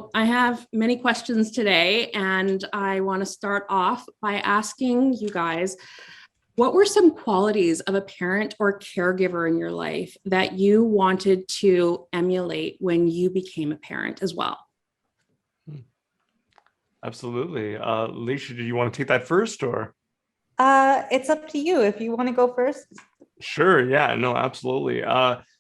So I have many questions today, and I want to start off by asking you guys, what were some qualities of a parent or caregiver in your life that you wanted to emulate when you became a parent as well? Absolutely. Alicia, do you want to take that first or? It's up to you if you want to go first. Sure. Yeah, no, absolutely.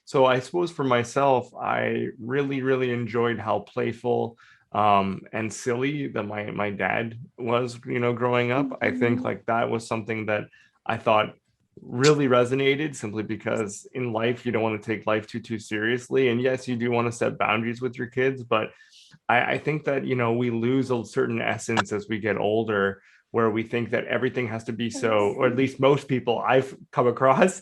So I suppose for myself, I really enjoyed how playful and silly that my dad was, growing up. I think like that was something that I thought really resonated simply because in life you don't want to take life too seriously. And yes, you do want to set boundaries with your kids, but I think that, we lose a certain essence as we get older, where we think that everything has to be so, or at least most people I've come across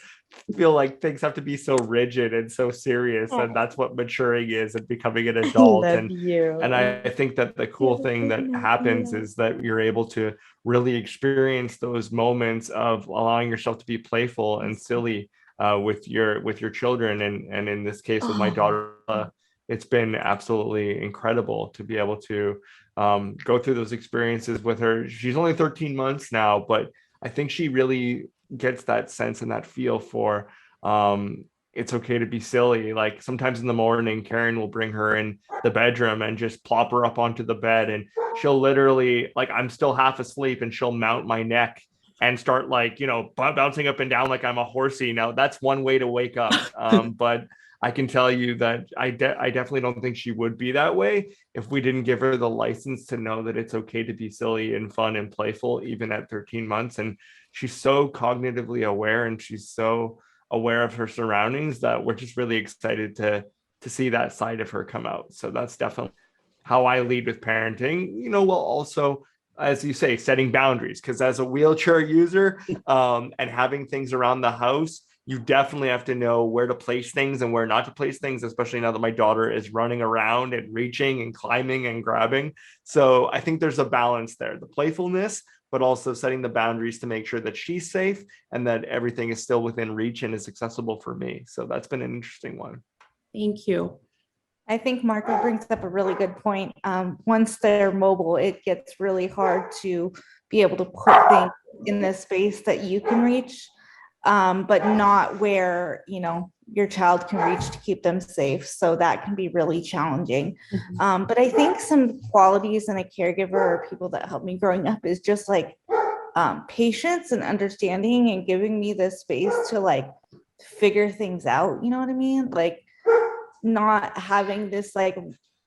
feel like things have to be so rigid and so serious. And that's what maturing is and becoming an adult. Love And you. I think that the cool thing that happens is that you're able to really experience those moments of allowing yourself to be playful and silly with your children. And in this case with my daughter, it's been absolutely incredible to be able to go through those experiences with her. She's only 13 months now, but I think she really gets that sense and that feel for it's okay to be silly. Like sometimes in the morning, Karen will bring her in the bedroom and just plop her up onto the bed, and she'll literally, like, I'm still half asleep and she'll mount my neck and start like, bouncing up and down like I'm a horsey. Now that's one way to wake up. But I can tell you that I definitely don't think she would be that way if we didn't give her the license to know that it's okay to be silly and fun and playful, even at 13 months. And she's so cognitively aware and she's so aware of her surroundings that we're just really excited to see that side of her come out. So that's definitely how I lead with parenting, while also, as you say, setting boundaries, because as a wheelchair user and having things around the house, you definitely have to know where to place things and where not to place things, especially now that my daughter is running around and reaching and climbing and grabbing. So I think there's a balance there, the playfulness, but also setting the boundaries to make sure that she's safe and that everything is still within reach and is accessible for me. So that's been an interesting one. Thank you. I think Marco brings up a really good point. Once they're mobile, it gets really hard to be able to put things in the space that you can reach, but not where, your child can reach to keep them safe. So that can be really challenging. But I think some qualities in a caregiver or people that helped me growing up is just like patience and understanding and giving me the space to like figure things out. You know what I mean? Like not having this like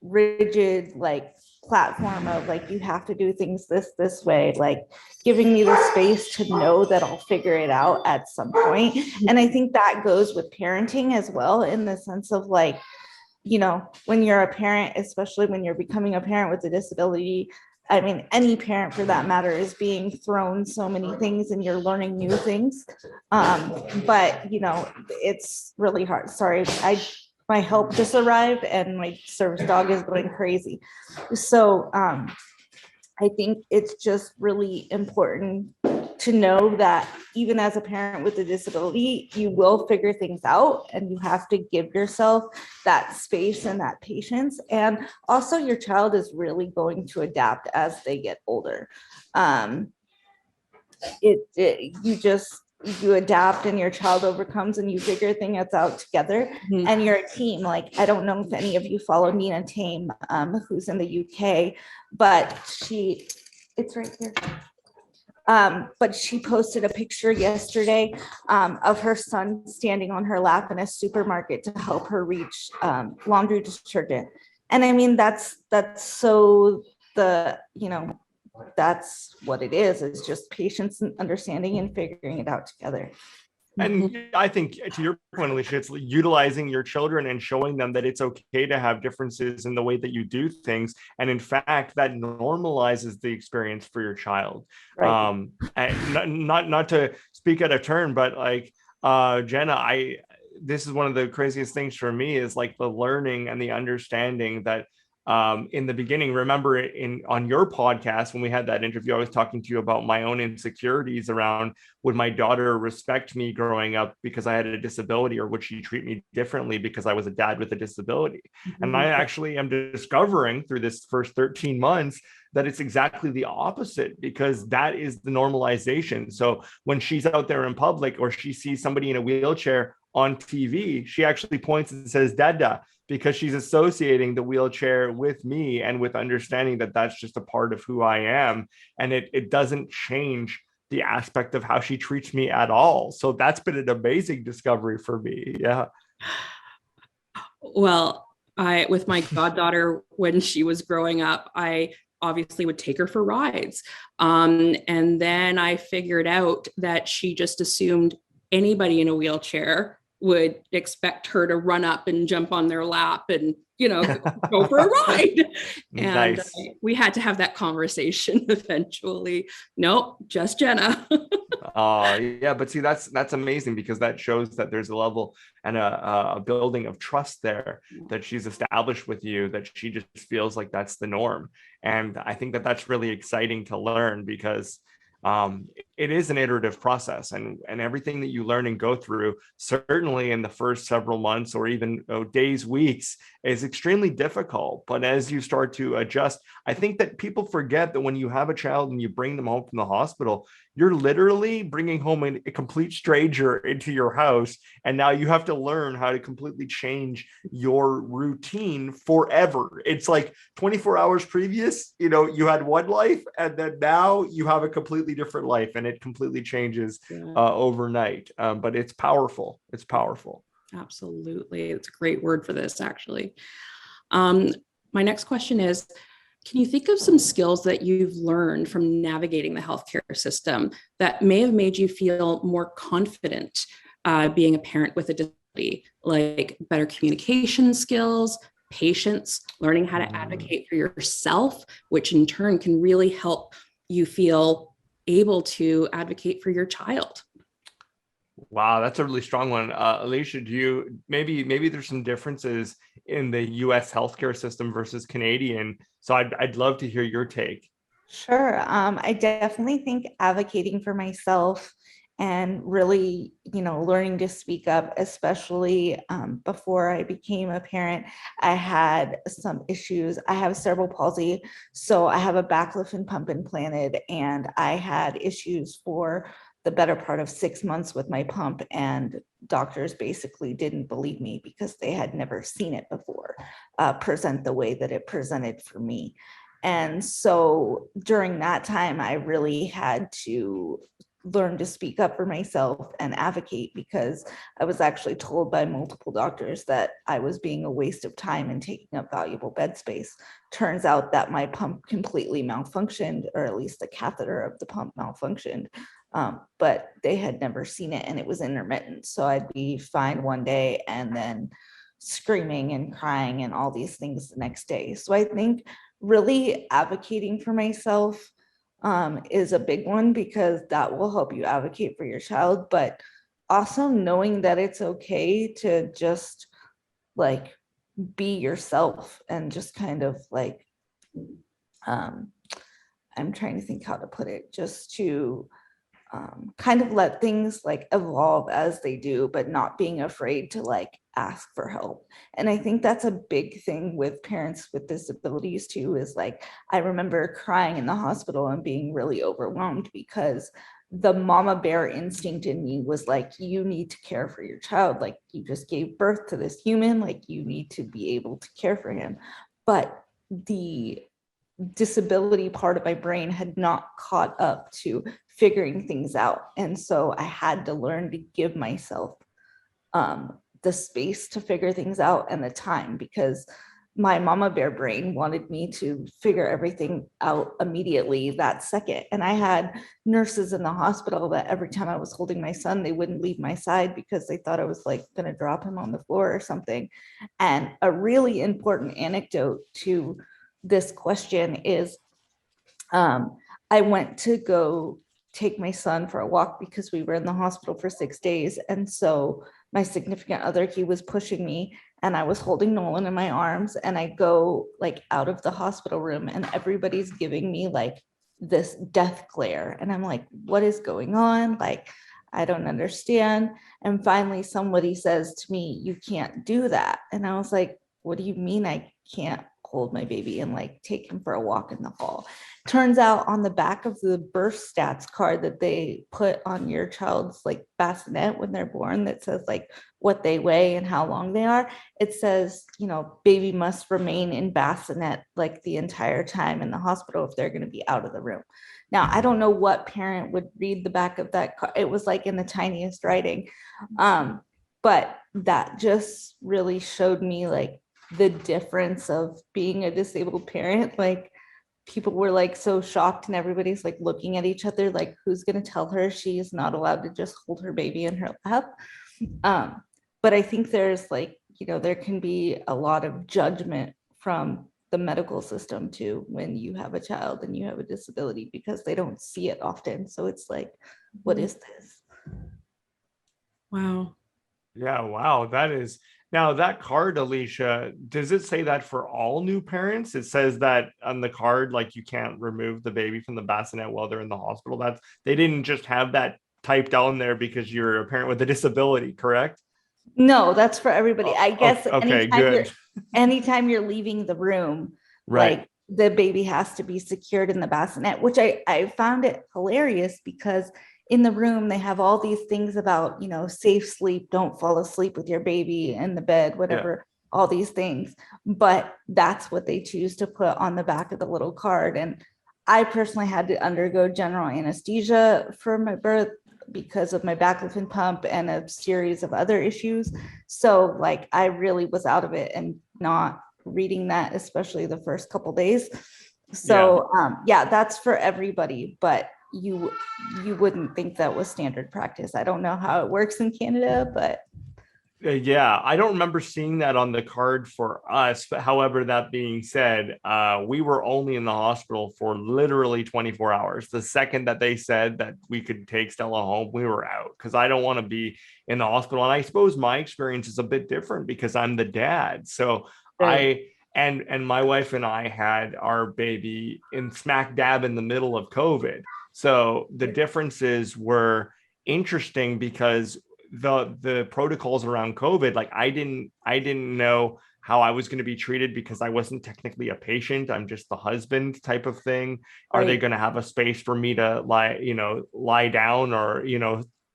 rigid like platform of like you have to do things this way, like giving me the space to know that I'll figure it out at some point. And I think that goes with parenting as well, in the sense of like, when you're a parent, especially when you're becoming a parent with a disability, I mean, any parent for that matter is being thrown so many things and you're learning new things. But it's really hard. Sorry, my help just arrived and my service dog is going crazy. So I think it's just really important to know that even as a parent with a disability, you will figure things out and you have to give yourself that space and that patience. And also your child is really going to adapt as they get older. You adapt and your child overcomes and you figure things out together. And you're a team. Like, I don't know if any of you follow Nina Tame, who's in the UK, but it's right here. But she posted a picture yesterday of her son standing on her lap in a supermarket to help her reach laundry detergent. And I mean, that's so that's what it is. It's just patience and understanding and figuring it out together. And I think to your point, Alicia, it's utilizing your children and showing them that it's okay to have differences in the way that you do things. And in fact, that normalizes the experience for your child. Right. And not to speak out of turn, but like Jenna, this is one of the craziest things for me is like the learning and the understanding that in the beginning. Remember on your podcast, when we had that interview, I was talking to you about my own insecurities around, would my daughter respect me growing up because I had a disability, or would she treat me differently because I was a dad with a disability? Mm-hmm. And I actually am discovering through this first 13 months that it's exactly the opposite, because that is the normalization. So when she's out there in public, or she sees somebody in a wheelchair on TV, she actually points and says, Dada, because she's associating the wheelchair with me, and with understanding that that's just a part of who I am. And it doesn't change the aspect of how she treats me at all. So that's been an amazing discovery for me. Yeah. Well, with my goddaughter, when she was growing up, I obviously would take her for rides. And then I figured out that she just assumed anybody in a wheelchair would expect her to run up and jump on their lap and, go for a ride. And nice. We had to have that conversation eventually. Nope, just Jenna. Yeah, but see, that's amazing, because that shows that there's a level and a building of trust there that she's established with you, that she just feels like that's the norm. And I think that that's really exciting to learn, because it is an iterative process, and everything that you learn and go through, certainly in the first several months, or even days, weeks, is extremely difficult. But as you start to adjust, I think that people forget that when you have a child and you bring them home from the hospital, you're literally bringing home a complete stranger into your house. And now you have to learn how to completely change your routine forever. It's like 24 hours previous, you had one life, and then now you have a completely different life, and it completely changes overnight. But it's powerful. It's powerful. Absolutely. It's a great word for this, actually. My next question is, can you think of some skills that you've learned from navigating the healthcare system that may have made you feel more confident being a parent with a disability, like better communication skills, patience, learning how to advocate for yourself, which in turn can really help you feel able to advocate for your child? Wow, that's a really strong one. Ayesha, do you maybe there's some differences in the US healthcare system versus Canadian? So I'd love to hear your take. Sure. I definitely think advocating for myself and really, learning to speak up, especially before I became a parent, I had some issues. I have cerebral palsy, so I have a backlift and pump implanted, and I had issues for the better part of 6 months with my pump, and doctors basically didn't believe me because they had never seen it before present the way that it presented for me. And so during that time, I really had to learn to speak up for myself and advocate, because I was actually told by multiple doctors that I was being a waste of time and taking up valuable bed space. Turns out that my pump completely malfunctioned, or at least the catheter of the pump malfunctioned. But they had never seen it, and it was intermittent. So I'd be fine one day and then screaming and crying and all these things the next day. So I think really advocating for myself is a big one, because that will help you advocate for your child, but also knowing that it's okay to just like be yourself, and just kind of like, I'm trying to think how to put it, just to kind of let things like evolve as they do, but not being afraid to like ask for help. And I think that's a big thing with parents with disabilities too, is like, I remember crying in the hospital and being really overwhelmed, because the mama bear instinct in me was like, you need to care for your child. Like, you just gave birth to this human, like you need to be able to care for him. But the disability part of my brain had not caught up to figuring things out. And so I had to learn to give myself the space to figure things out and the time, because my mama bear brain wanted me to figure everything out immediately that second. And I had nurses in the hospital that every time I was holding my son, they wouldn't leave my side because they thought I was like going to drop him on the floor or something. And a really important anecdote to this question is, I went to go take my son for a walk because we were in the hospital for 6 days. And so my significant other, he was pushing me, and I was holding Nolan in my arms, and I go like out of the hospital room, and everybody's giving me like this death glare. And I'm like, what is going on? Like, I don't understand. And finally, somebody says to me, you can't do that. And I was like, what do you mean I can't hold my baby and like take him for a walk in the hall? Turns out on the back of the birth stats card that they put on your child's like bassinet when they're born, that says like what they weigh and how long they are, it says, you know, baby must remain in bassinet like the entire time in the hospital if they're going to be out of the room. Now, I don't know what parent would read the back of that card. It was like in the tiniest writing. But that just really showed me like the difference of being a disabled parent. Like, people were like so shocked, and everybody's like looking at each other like, who's going to tell her she is not allowed to just hold her baby in her lap? But I think there's like, you know, there can be a lot of judgment from the medical system too when you have a child and you have a disability, because they don't see it often. So it's like, what is this? Wow. Yeah, wow. That is, now that card, Ayesha, does it say that for all new parents? It says that on the card, like you can't remove the baby from the bassinet while they're in the hospital. That's, they didn't just have that typed down there because you're a parent with a disability, correct? No, that's for everybody. I guess Okay, good. anytime you're leaving the room, Right. like the baby has to be secured in the bassinet, which I found it hilarious, because in the room they have all these things about, you know, safe sleep, don't fall asleep with your baby in the bed, whatever, all these things. But that's what they choose to put on the back of the little card. And I personally had to undergo general anesthesia for my birth because of my baclofen pump and a series of other issues. So like, I really was out of it and not reading that, especially the first couple days. So yeah, that's for everybody, but you wouldn't think that was standard practice. I don't know how it works in Canada, but Yeah, I don't remember seeing that on the card for us. But however, that being said, we were only in the hospital for literally 24 hours. The second that they said that we could take Stella home, we were out, because I don't want to be in the hospital. And I suppose my experience is a bit different because I'm the dad. So right. and my wife and I had our baby in smack dab in the middle of COVID. So the differences were interesting because the protocols around COVID, like I didn't know how I was going to be treated because I wasn't technically a patient. I'm just the husband type of thing. Are they going to have a space for me to lie down or,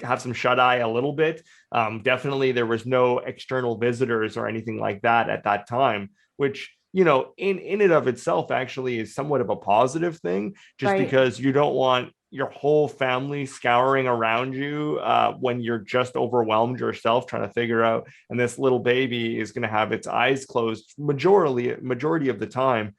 have some shut eye a little bit? Definitely there was no external visitors or anything like that at that time, which, in and of itself actually is somewhat of a positive thing, just because you don't want your whole family scouring around you when you're just overwhelmed yourself trying to figure out, and this little baby is going to have its eyes closed majority of the time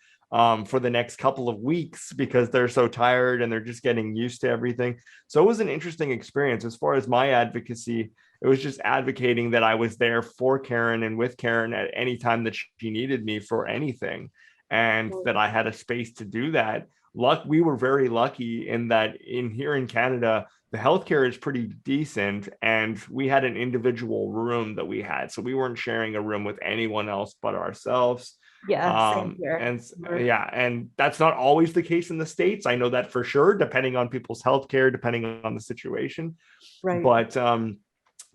for the next couple of weeks because they're so tired and they're just getting used to everything. So it was an interesting experience. As far as my advocacy, it was just advocating that I was there for Karen and with Karen at any time that she needed me for anything, and that I had a space to do that. We were very lucky in that here in Canada, the healthcare is pretty decent, and we had an individual room that we had. So we weren't sharing a room with anyone else but ourselves. Yeah, same here. And that's not always the case in the States. I know that for sure, depending on people's healthcare, depending on the situation. Right.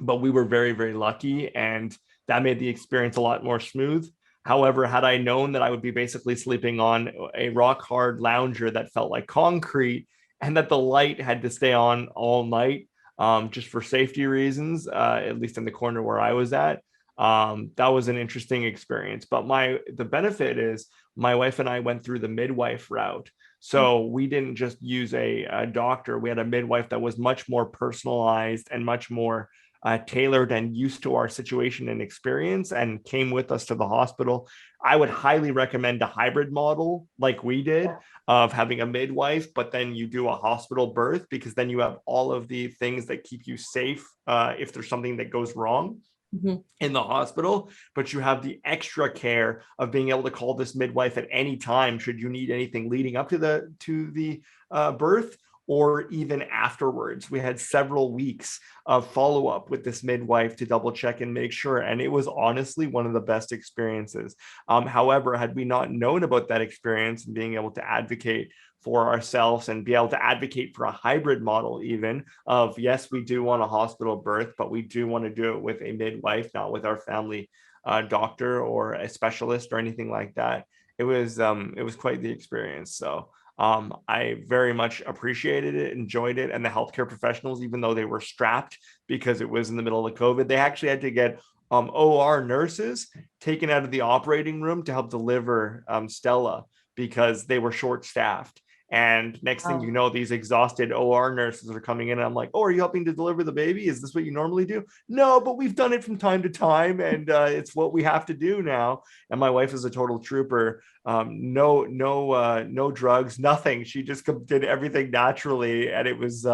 But we were very, very lucky, and that made the experience a lot more smooth. However, had I known that I would be basically sleeping on a rock hard lounger that felt like concrete, and that the light had to stay on all night, just for safety reasons, at least in the corner where I was at, that was an interesting experience. But the benefit is my wife and I went through the midwife route. So we didn't just use a doctor. We had a midwife that was much more personalized and much more tailored and used to our situation and experience, and came with us to the hospital. I would highly recommend a hybrid model like we did, of having a midwife, but then you do a hospital birth, because then you have all of the things that keep you safe if there's something that goes wrong in the hospital, but you have the extra care of being able to call this midwife at any time should you need anything leading up to the birth, or even afterwards. We had several weeks of follow-up with this midwife to double check and make sure. And it was honestly one of the best experiences. However, had we not known about that experience and being able to advocate for ourselves and be able to advocate for a hybrid model, even of, yes, we do want a hospital birth, but we do want to do it with a midwife, not with our family doctor or a specialist or anything like that. It was quite the experience. So I very much appreciated it, enjoyed it. And the healthcare professionals, even though they were strapped because it was in the middle of COVID, they actually had to get OR nurses taken out of the operating room to help deliver Stella because they were short staffed. And next thing you know, these exhausted OR nurses are coming in. And I'm like, oh, are you helping to deliver the baby? Is this what you normally do? No, but we've done it from time to time. And it's what we have to do now. And my wife is a total trooper. No drugs, nothing. She just did everything naturally. And it was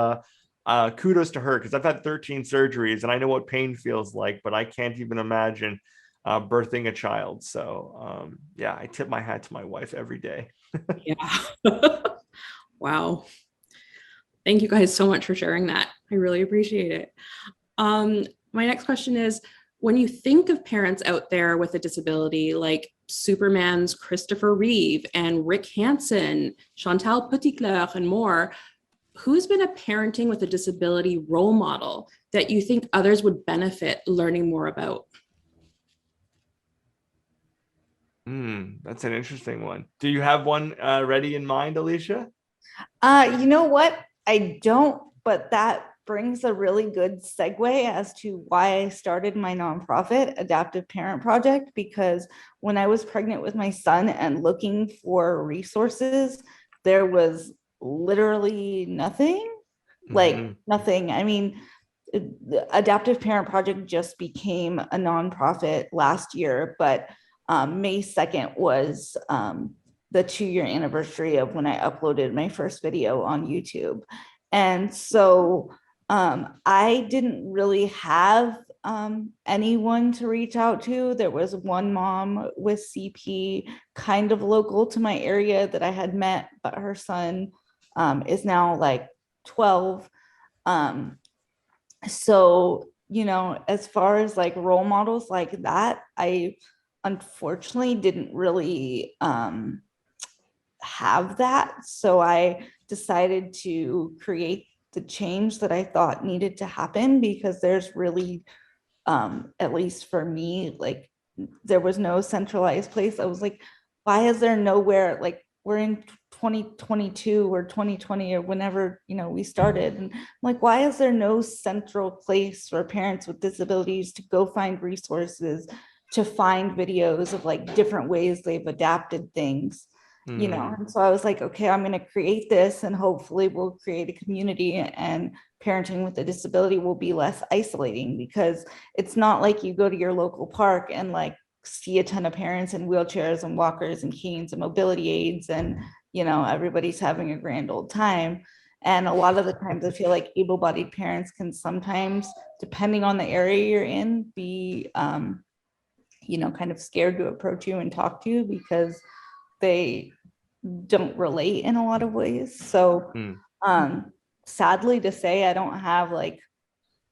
kudos to her, because I've had 13 surgeries and I know what pain feels like, but I can't even imagine birthing a child. So yeah, I tip my hat to my wife every day. Yeah. Wow. Thank you guys so much for sharing that. I really appreciate it. My next question is, when you think of parents out there with a disability, like Superman's Christopher Reeve and Rick Hansen, Chantal Petitclerc, and more, who's been a parenting with a disability role model that you think others would benefit learning more about? That's an interesting one. Do you have one ready in mind, Ayesha? You know what? I don't, but that brings a really good segue as to why I started my nonprofit, Adaptive Parent Project, because when I was pregnant with my son and looking for resources, there was literally nothing, like nothing. I mean, the Adaptive Parent Project just became a nonprofit last year, but May 2nd was the 2-year anniversary of when I uploaded my first video on YouTube. And so I didn't really have anyone to reach out to. There was one mom with CP kind of local to my area that I had met, but her son is now like 12. So, you know, as far as like role models like that, I unfortunately didn't really have that. So I decided to create the change that I thought needed to happen, because there's really, at least for me, like there was no centralized place. I was like, why is there nowhere, like we're in 2022 or 2020 or whenever, you know, we started, and I'm like, why is there no central place for parents with disabilities to go find resources, to find videos of like different ways they've adapted things, you know? And so I was like, okay, I'm going to create this and hopefully we'll create a community, and parenting with a disability will be less isolating, because it's not like you go to your local park and like see a ton of parents in wheelchairs and walkers and canes and mobility aids, and you know, everybody's having a grand old time. And a lot of the times I feel like able-bodied parents can sometimes, depending on the area you're in, be you know, kind of scared to approach you and talk to you because they don't relate in a lot of ways. So sadly to say, I don't have like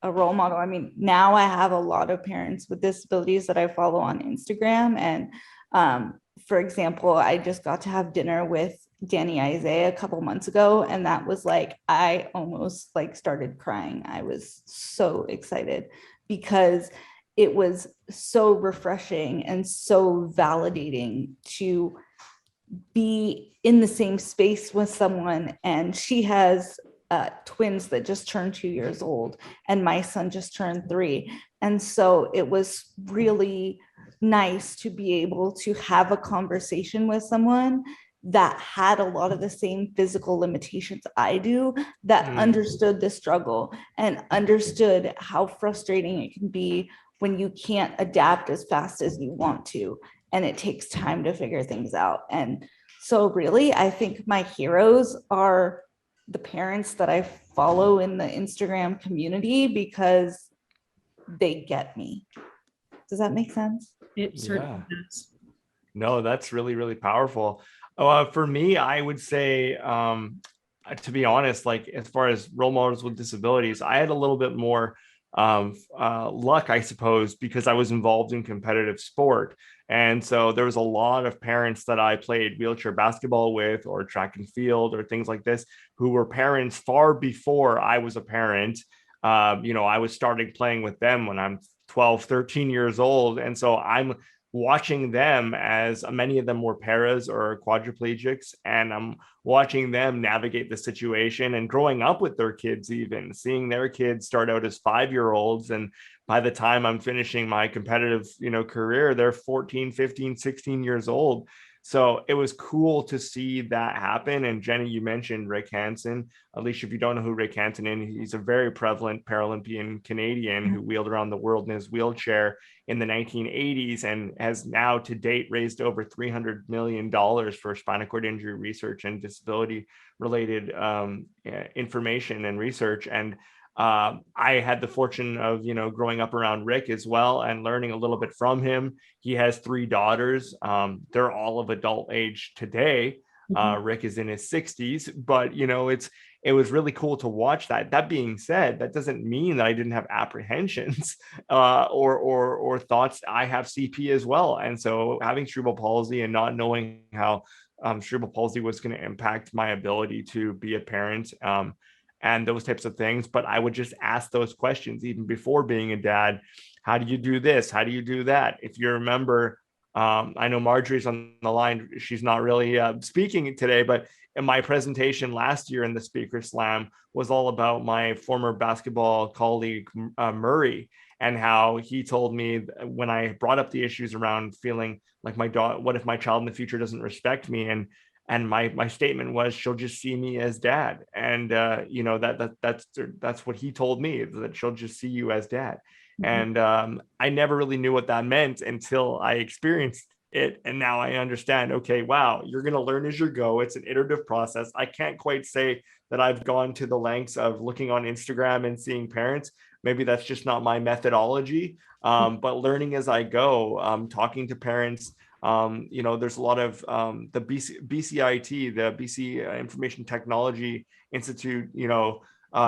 a role model. I mean, now I have a lot of parents with disabilities that I follow on Instagram. And for example, I just got to have dinner with Danny Isaiah a couple months ago, and that was like, I almost like started crying. I was so excited because it was so refreshing and so validating to be in the same space with someone. And she has twins that just turned 2 years old, and my son just turned 3. And so it was really nice to be able to have a conversation with someone that had a lot of the same physical limitations I do, that understood the struggle and understood how frustrating it can be when you can't adapt as fast as you want to, and it takes time to figure things out. And so really, I think my heroes are the parents that I follow in the Instagram community, because they get me. Does that make sense? It certainly does. No, that's really, really powerful. For me, I would say to be honest, like as far as role models with disabilities, I had a little bit more luck, I suppose, because I was involved in competitive sport. And so there was a lot of parents that I played wheelchair basketball with, or track and field, or things like this, who were parents far before I was a parent. I was starting playing with them when I'm 12, 13 years old. And so I'm watching them, as many of them were paras or quadriplegics, and I'm watching them navigate the situation and growing up with their kids, even seeing their kids start out as 5-year-olds, and by the time I'm finishing my competitive career, they're 14, 15, 16 years old. So it was cool to see that happen. And Jenny, you mentioned Rick Hansen. Alicia, if you don't know who Rick Hansen is, he's a very prevalent Paralympian Canadian who wheeled around the world in his wheelchair in the 1980s, and has now to date raised over $300 million for spinal cord injury research and disability related information and research. And I had the fortune of, growing up around Rick as well and learning a little bit from him. He has 3 daughters. They're all of adult age today. Rick is in his 60s, but it was really cool to watch that. That being said, that doesn't mean that I didn't have apprehensions or thoughts. I have CP as well, and so having cerebral palsy and not knowing how cerebral palsy was going to impact my ability to be a parent. And those types of things. But I would just ask those questions even before being a dad. How do you do this? How do you do that? If you remember, I know Marjorie's on the line. She's not really speaking today, but in my presentation last year in the Speaker Slam was all about my former basketball colleague, Murray, and how he told me when I brought up the issues around feeling like my daughter, what if my child in the future doesn't respect me? And my statement was, she'll just see me as dad. And that's what he told me, that she'll just see you as dad. And I never really knew what that meant until I experienced it. And now I understand, okay, wow, you're going to learn as you go. It's an iterative process. I can't quite say that I've gone to the lengths of looking on Instagram and seeing parents. Maybe that's just not my methodology. But learning as I go, talking to parents. There's a lot of the BCIT, the BC Information Technology Institute,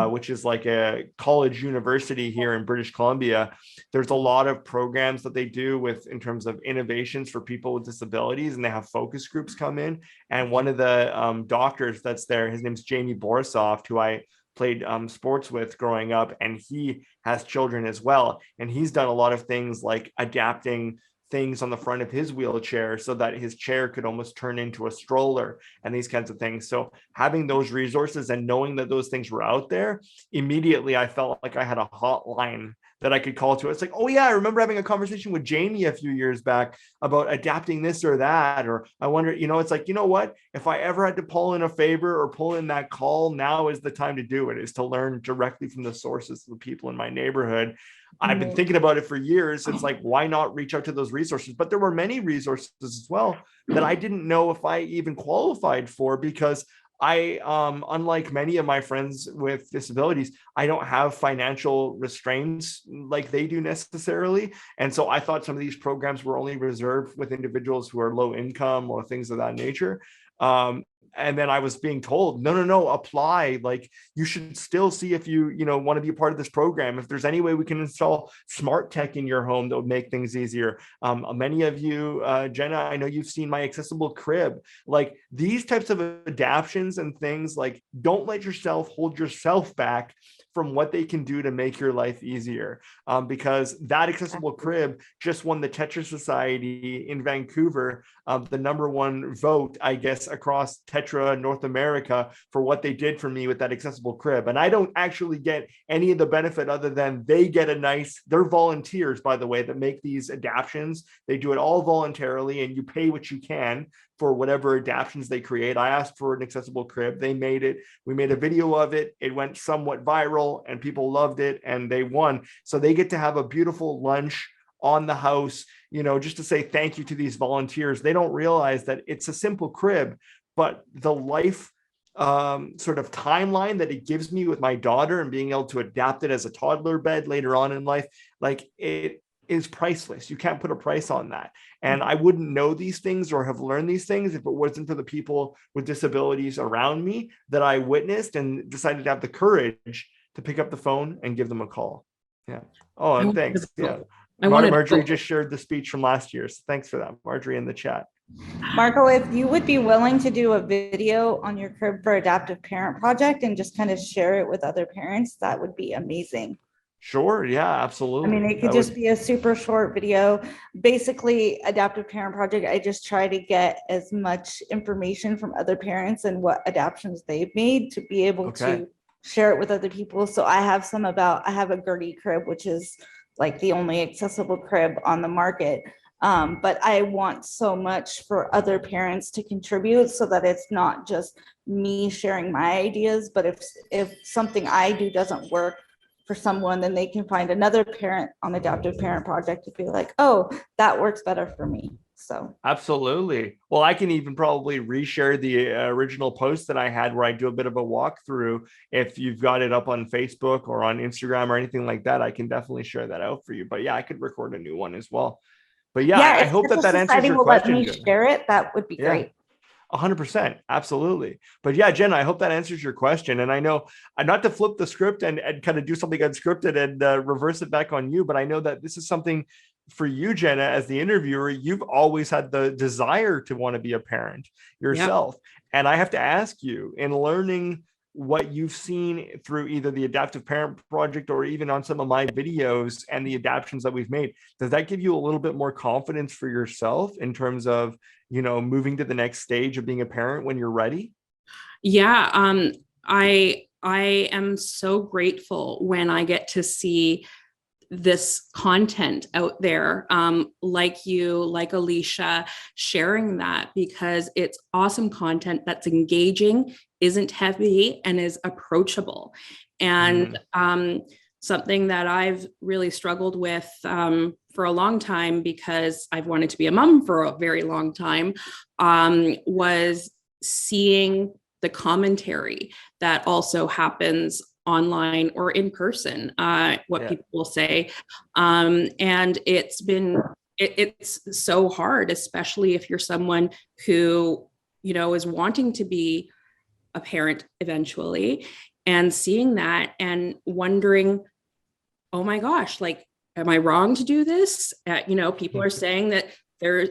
which is like a college university here in British Columbia. There's a lot of programs that they do in terms of innovations for people with disabilities, and they have focus groups come in. And one of the doctors that's there, his name's Jamie Borisoff, who I played sports with growing up, and he has children as well. And he's done a lot of things like adapting things on the front of his wheelchair so that his chair could almost turn into a stroller and these kinds of things. So having those resources and knowing that those things were out there, immediately I felt like I had a hotline that I could call to. It's like, oh yeah, I remember having a conversation with Jamie a few years back about adapting this or that. Or I wonder, it's like, you know what, if I ever had to pull in a favor or pull in that call, now is the time to do it, is to learn directly from the sources of the people in my neighborhood. I've been thinking about it for years. It's like, why not reach out to those resources? But there were many resources as well that I didn't know if I even qualified for, because I, unlike many of my friends with disabilities, I don't have financial restraints like they do necessarily. And so I thought some of these programs were only reserved with individuals who are low income or things of that nature. And then I was being told, no, apply. Like, you should still see if you want to be a part of this program. If there's any way we can install smart tech in your home that would make things easier. Many of you, Jenna, I know you've seen my accessible crib. Like, these types of adaptations and things, like, don't let yourself hold yourself back from what they can do to make your life easier. Because that accessible crib just won the Tetra Society in Vancouver, the #1 vote, I guess, across Tetra North America for what they did for me with that accessible crib. And I don't actually get any of the benefit other than they get they're volunteers, by the way, that make these adaptions. They do it all voluntarily, and you pay what you can for whatever adaptions they create. I asked for an accessible crib. They made it. We made a video of it. It went somewhat viral and people loved it and they won. So they get to have a beautiful lunch on the house, just to say thank you to these volunteers. They don't realize that it's a simple crib, but the life sort of timeline that it gives me with my daughter and being able to adapt it as a toddler bed later on in life, like, is priceless. You can't put a price on that. And I wouldn't know these things or have learned these things if it wasn't for the people with disabilities around me that I witnessed and decided to have the courage to pick up the phone and give them a call. Yeah. Oh, and thanks. Yeah. Marjorie just shared the speech from last year. So thanks for that, Marjorie, in the chat. Marco, if you would be willing to do a video on your Crib for Adaptive Parent project and just kind of share it with other parents, that would be amazing. Sure. Yeah, absolutely. I mean, it could just be a super short video. Basically, Adaptive Parent Project, I just try to get as much information from other parents and what adaptations they've made to be able to share it with other people. So I have I have a Gertie crib, which is like the only accessible crib on the market. But I want so much for other parents to contribute so that it's not just me sharing my ideas, but if something I do doesn't work for someone, then they can find another parent on Adaptive Parent Project to be like, oh, that works better for me. So absolutely. Well, I can even probably reshare the original post that I had where I do a bit of a walkthrough. If you've got it up on Facebook or on Instagram or anything like that, I can definitely share that out for you. But yeah, I could record a new one as well. But yeah, I hope that answers your question. Let me share it. That would be great. 100%. Absolutely. But yeah, Jenna, I hope that answers your question. And I know not to flip the script and kind of do something unscripted and reverse it back on you, but I know that this is something for you, Jenna, as the interviewer, you've always had the desire to want to be a parent yourself. Yep. And I have to ask you, in learning what you've seen through either the Adaptive Parent Project or even on some of my videos and the adaptations that we've made, does that give you a little bit more confidence for yourself in terms of, you know, moving to the next stage of being a parent when you're ready? Yeah. I am so grateful when I get to see this content out there, like you, like Ayesha, sharing that, because it's awesome content that's engaging, isn't heavy, and is approachable. And something that I've really struggled with for a long time, because I've wanted to be a mom for a very long time, was seeing the commentary that also happens online or in person, what people will say. And it's so hard, especially if you're someone who, you know, is wanting to be a parent eventually, and seeing that and wondering, oh my gosh, like, am I wrong to do this? You know, people are saying that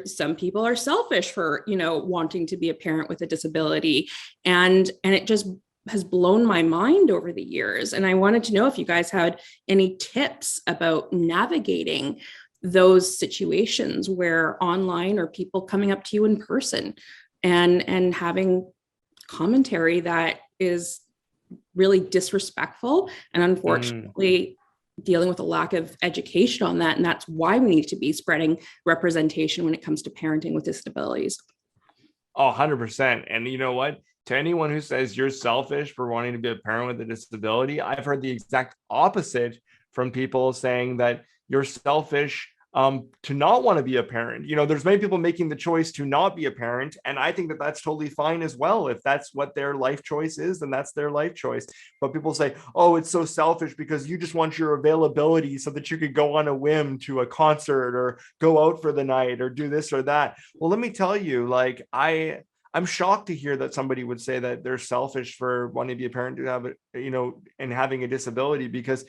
some people are selfish for, you know, wanting to be a parent with a disability. And it just has blown my mind over the years. And I wanted to know if you guys had any tips about navigating those situations where online or people coming up to you in person and having commentary that is really disrespectful, and unfortunately dealing with a lack of education on that. And that's why we need to be spreading representation when it comes to parenting with disabilities. Oh, 100%. And you know what? To anyone who says you're selfish for wanting to be a parent with a disability, I've heard the exact opposite from people saying that you're selfish to not want to be a parent. You know, there's many people making the choice to not be a parent. And I think that that's totally fine as well. If that's what their life choice is, then that's their life choice. But people say, oh, it's so selfish because you just want your availability so that you could go on a whim to a concert or go out for the night or do this or that. Well, let me tell you, like, I'm shocked to hear that somebody would say that they're selfish for wanting to be a parent to have it, you know, and having a disability, because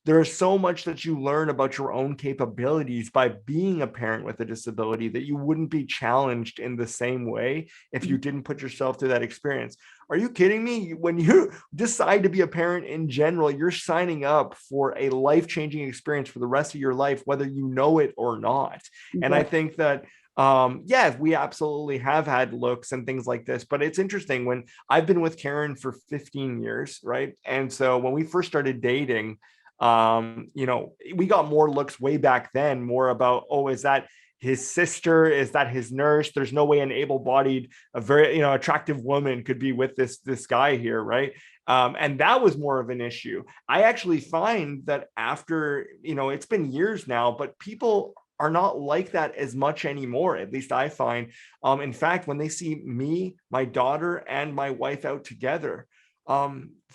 there is so much that you learn about your own capabilities by being a parent with a disability that you wouldn't be challenged in the same way if you didn't put yourself through that experience. Are you kidding me? When you decide to be a parent in general, you're signing up for a life-changing experience for the rest of your life, whether you know it or not. And I think that yeah, we absolutely have had looks and things like this, but it's interesting. When I've been with Karen for 15 years, right? And so when we first started dating, you know, we got more looks way back then, more about, oh, is that his sister? Is that his nurse? There's no way an able-bodied, a very, you know, attractive woman could be with this guy here, right? And that was more of an issue. I actually find that after, you know, it's been years now, but people are not like that as much anymore. At least I find. In fact, when they see me, my daughter, and my wife out together,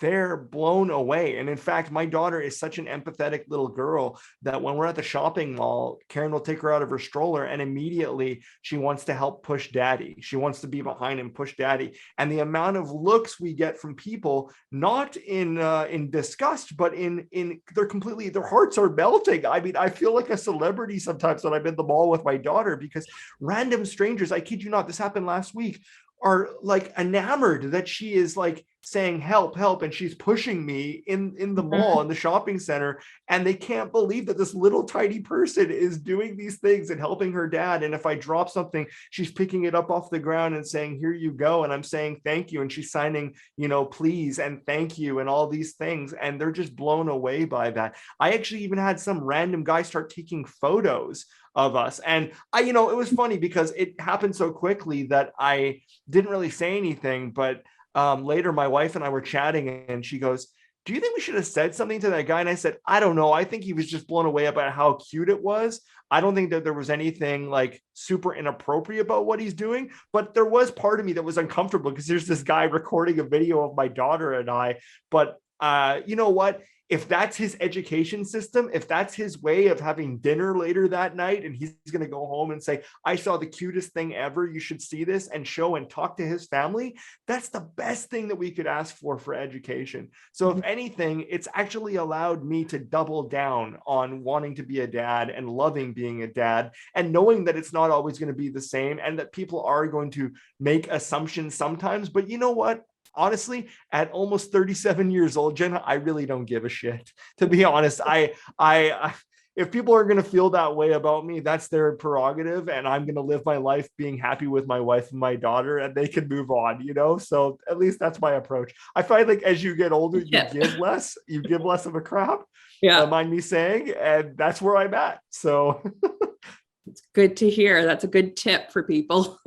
they're blown away. And in fact, my daughter is such an empathetic little girl that when we're at the shopping mall, Karen will take her out of her stroller and immediately she wants to help push daddy. She wants to be behind and push daddy. And the amount of looks we get from people, not in disgust, but in their hearts are melting. I mean, I feel like a celebrity sometimes when I'm in the mall with my daughter, because random strangers, I kid you not, this happened last week, are like enamored that she is like saying help, help, and she's pushing me in the mall, in the shopping center, and they can't believe that this little tiny person is doing these things and helping her dad. And if I drop something, she's picking it up off the ground and saying, here you go, and I'm saying thank you, and she's signing, please and thank you and all these things, and they're just blown away by that. I actually even had some random guy start taking photos of us, and it was funny because it happened so quickly that I didn't really say anything, but later my wife and I were chatting and she goes, do you think we should have said something to that guy? And I said, I don't know. I think he was just blown away about how cute it was. I don't think that there was anything like super inappropriate about what he's doing, but there was part of me that was uncomfortable because there's this guy recording a video of my daughter and I, but you know what? If that's his education system, if that's his way of having dinner later that night, and he's going to go home and say, I saw the cutest thing ever, you should see this, and show and talk to his family, that's the best thing that we could ask for education. So if anything, it's actually allowed me to double down on wanting to be a dad and loving being a dad, and knowing that it's not always going to be the same, and that people are going to make assumptions sometimes. But you know what? Honestly, at almost 37 years old, Jenna, I really don't give a shit. To be honest, I if people are going to feel that way about me, that's their prerogative, and I'm going to live my life being happy with my wife and my daughter, and they can move on, So at least that's my approach. I find like as you get older, you give less of a crap. Yeah, mind me saying, and that's where I'm at. So. It's good to hear. That's a good tip for people.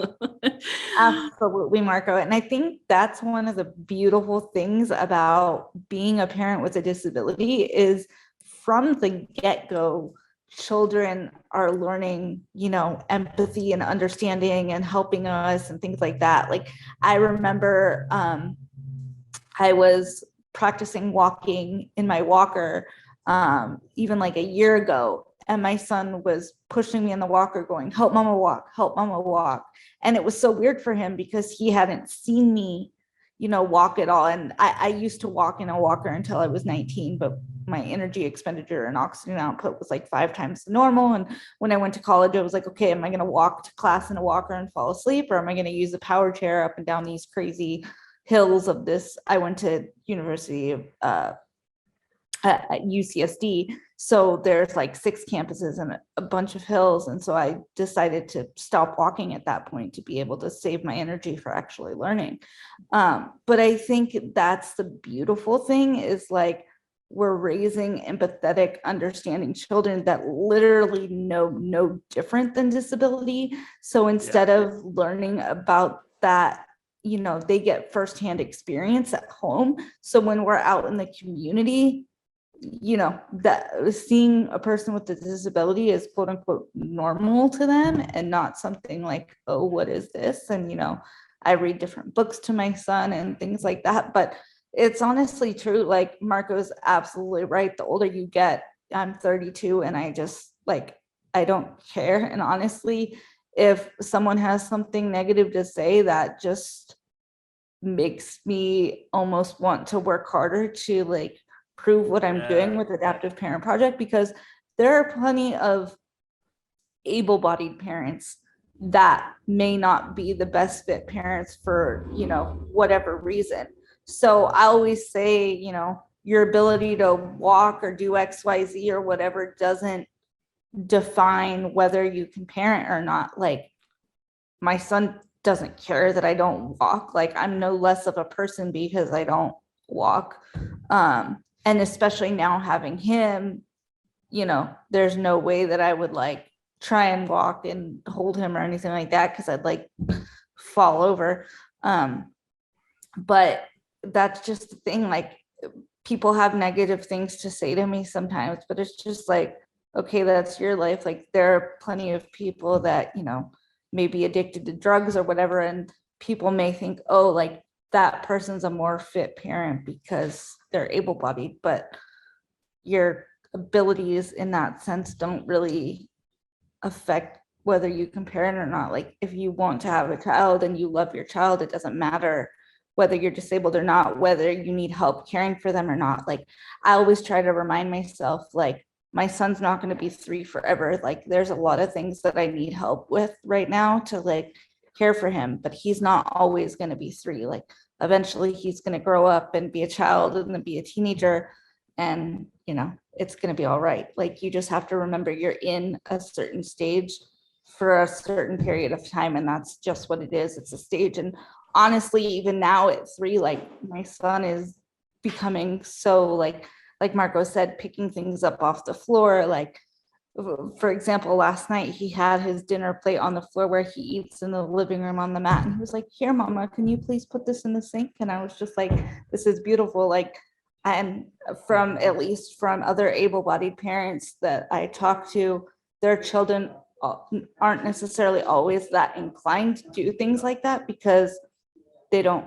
Absolutely, Marco. And I think that's one of the beautiful things about being a parent with a disability is from the get-go, children are learning, empathy and understanding and helping us and things like that. Like I remember I was practicing walking in my walker even like a year ago. And my son was pushing me in the walker going, help mama walk, help mama walk. And it was so weird for him because he hadn't seen me, walk at all. And I used to walk in a walker until I was 19, but my energy expenditure and oxygen output was like 5 times the normal. And when I went to college, I was like, okay, am I going to walk to class in a walker and fall asleep? Or am I going to use a power chair up and down these crazy hills of this? I went to University of at UCSD. So there's like 6 campuses and a bunch of hills. And so I decided to stop walking at that point to be able to save my energy for actually learning. But I think that's the beautiful thing is like, we're raising empathetic, understanding children that literally know no different than disability. So instead of learning about that, they get firsthand experience at home. So when we're out in the community, that seeing a person with a disability is quote unquote normal to them and not something like, oh, what is this? And, I read different books to my son and things like that. But it's honestly true. Like Marco's absolutely right. The older you get, I'm 32 and I just like, I don't care. And honestly, if someone has something negative to say, that just makes me almost want to work harder to like prove what I'm doing with Adaptive Parent Project, because there are plenty of able-bodied parents that may not be the best fit parents for, whatever reason. So I always say, your ability to walk or do XYZ or whatever doesn't define whether you can parent or not. Like my son doesn't care that I don't walk. Like I'm no less of a person because I don't walk. And especially now having him, there's no way that I would like try and walk and hold him or anything like that because I'd like fall over. But that's just the thing. Like people have negative things to say to me sometimes, but it's just like, okay, that's your life. Like there are plenty of people that, may be addicted to drugs or whatever. And people may think, oh, like that person's a more fit parent because they're able-bodied, but your abilities in that sense don't really affect whether you compare it or not. Like if you want to have a child and you love your child, it doesn't matter whether you're disabled or not, whether you need help caring for them or not. Like I always try to remind myself, like my son's not going to be 3 forever. Like there's a lot of things that I need help with right now to like care for him, but he's not always going to be 3. Like eventually he's going to grow up and be a child and then be a teenager, and you know, it's going to be all right. Like you just have to remember you're in a certain stage for a certain period of time, and that's just what it is. It's a stage. And honestly, even now at 3, like my son is becoming so like Marco said, picking things up off the floor. Like for example, last night he had his dinner plate on the floor where he eats in the living room on the mat, and he was like, here mama, can you please put this in the sink? And I was just like, this is beautiful. Like, and from at least from other able-bodied parents that I talk to, their children aren't necessarily always that inclined to do things like that because they don't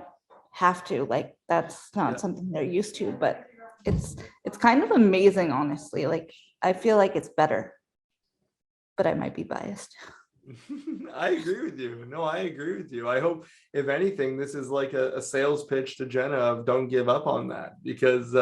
have to. Like that's not something they're used to, but it's kind of amazing, honestly. Like I feel like it's better, but I might be biased. I agree with you. No, I agree with you. I hope, if anything, this is like a sales pitch to Jenna of don't give up on that, because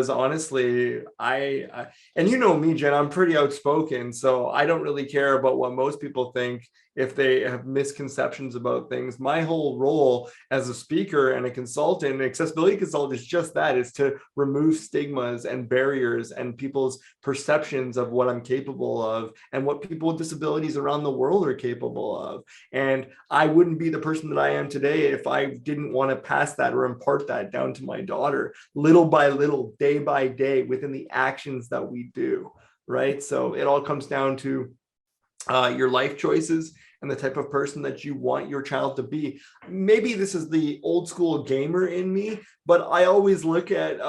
honestly, I and you know me, Jenna, I'm pretty outspoken, so I don't really care about what most people think if they have misconceptions about things. My whole role as a speaker and a consultant, an accessibility consultant, is just that, is to remove stigmas and barriers and people's perceptions of what I'm capable of and what people with disabilities around the world are capable of. And I wouldn't be the person that I am today if I didn't want to pass that or impart that down to my daughter, little by little, day by day, within the actions that we do, right? So it all comes down to your life choices and the type of person that you want your child to be. Maybe this is the old school gamer in me, but I always look at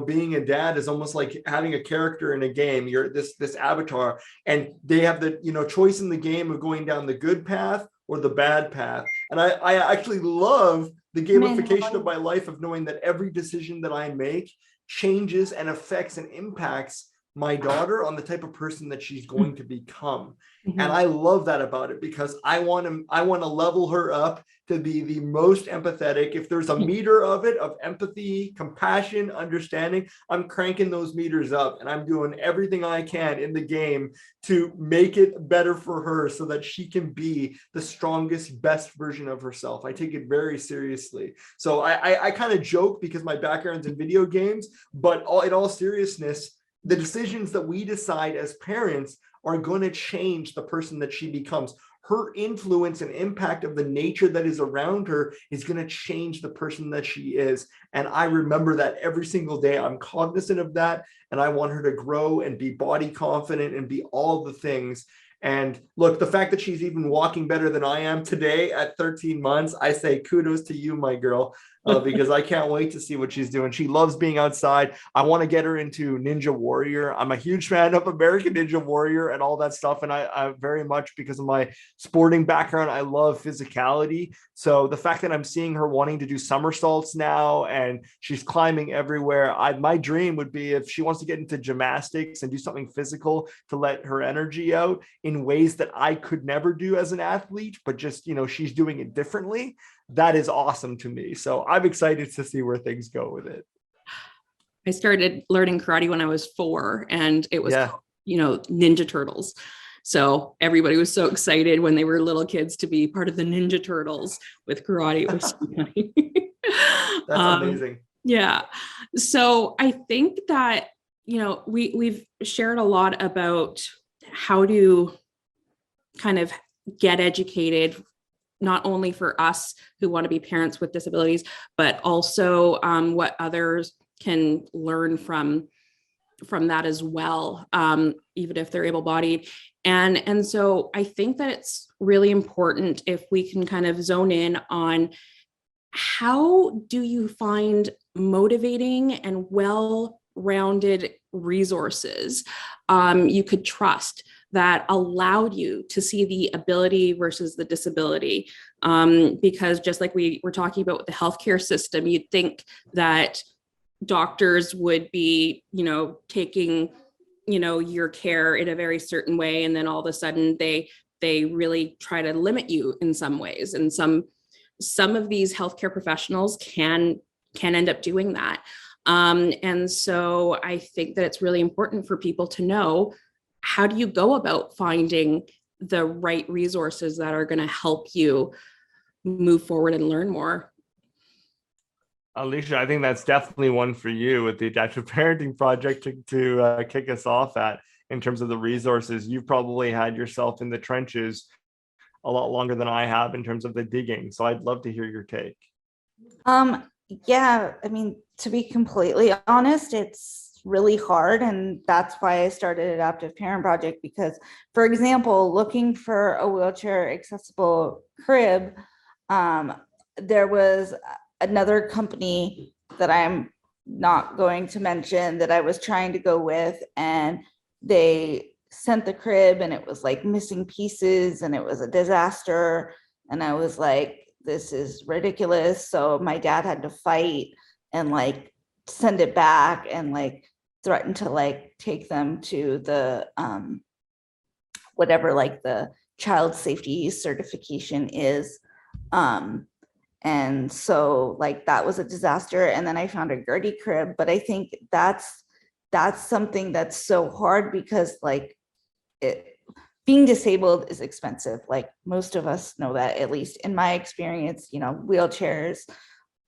being a dad is almost like having a character in a game. You're this avatar, and they have the choice in the game of going down the good path or the bad path. And I actually love the gamification of my life, of knowing that every decision that I make changes and affects and impacts my daughter on the type of person that she's going to become. Mm-hmm. And I love that about it, because I want to level her up to be the most empathetic. If there's a meter of it, of empathy, compassion, understanding, I'm cranking those meters up, and I'm doing everything I can in the game to make it better for her so that she can be the strongest, best version of herself. I take it very seriously. So I kind of joke because my background's in video games, but in all seriousness, the decisions that we decide as parents are going to change the person that she becomes. Her influence and impact of the nature that is around her is going to change the person that she is. And I remember that every single day. I'm cognizant of that. And I want her to grow and be body confident and be all the things. And look, the fact that she's even walking better than I am today at 13 months, I say kudos to you, my girl, because I can't wait to see what she's doing. She loves being outside. I want to get her into Ninja Warrior. I'm a huge fan of American Ninja Warrior and all that stuff. And I very much, because of my sporting background, I love physicality. So the fact that I'm seeing her wanting to do somersaults now and she's climbing everywhere, my dream would be if she wants to get into gymnastics and do something physical to let her energy out in ways that I could never do as an athlete, but just, she's doing it differently. That is awesome to me. So I'm excited to see where things go with it. I started learning karate when I was 4, and it was, Ninja Turtles. So everybody was so excited when they were little kids to be part of the Ninja Turtles with karate. It was so funny. That's amazing. Yeah. So I think that, we've shared a lot about how to kind of get educated, not only for us who want to be parents with disabilities, but also what others can learn from that as well, even if they're able-bodied. And so I think that it's really important if we can kind of zone in on how do you find motivating and well-rounded resources you could trust that allowed you to see the ability versus the disability. Because just like we were talking about with the healthcare system, you'd think that doctors would be, taking, your care in a very certain way. And then all of a sudden they really try to limit you in some ways. And some of these healthcare professionals can end up doing that. And so I think that it's really important for people to know, how do you go about finding the right resources that are going to help you move forward and learn more? Ayesha, I think that's definitely one for you with the Adaptive Parenting Project to kick us off at, in terms of the resources. You've probably had yourself in the trenches a lot longer than I have in terms of the digging. So I'd love to hear your take. Yeah, I mean, to be completely honest, it's really hard. And that's why I started Adaptive Parent Project, because, for example, looking for a wheelchair accessible crib, there was another company that I'm not going to mention that I was trying to go with, and they sent the crib and it was like missing pieces and it was a disaster. And I was like, this is ridiculous. So my dad had to fight and like send it back and like threaten to like take them to the whatever like the child safety certification is. And so like that was a disaster. And then I found a Gertie crib, but I think that's something that's so hard, because like being disabled is expensive. Like most of us know that, at least in my experience, wheelchairs,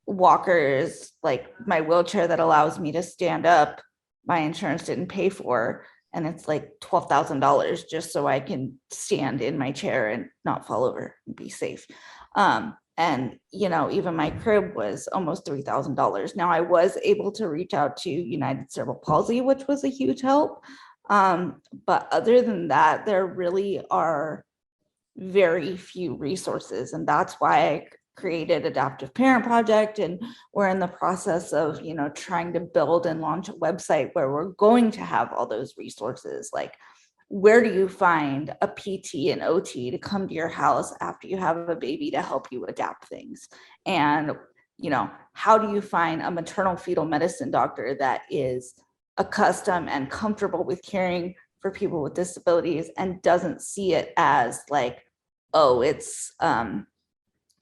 walkers, like my wheelchair that allows me to stand up, my insurance didn't pay for. And it's like $12,000 just so I can stand in my chair and not fall over and be safe. And, even my crib was almost $3,000. Now I was able to reach out to United Cerebral Palsy, which was a huge help. But other than that, there really are very few resources. And that's why I created Adaptive Parent Project. And we're in the process of, trying to build and launch a website where we're going to have all those resources. Like, where do you find a PT and OT to come to your house after you have a baby to help you adapt things? And, how do you find a maternal fetal medicine doctor that is accustomed and comfortable with caring for people with disabilities and doesn't see it as like, oh, it's,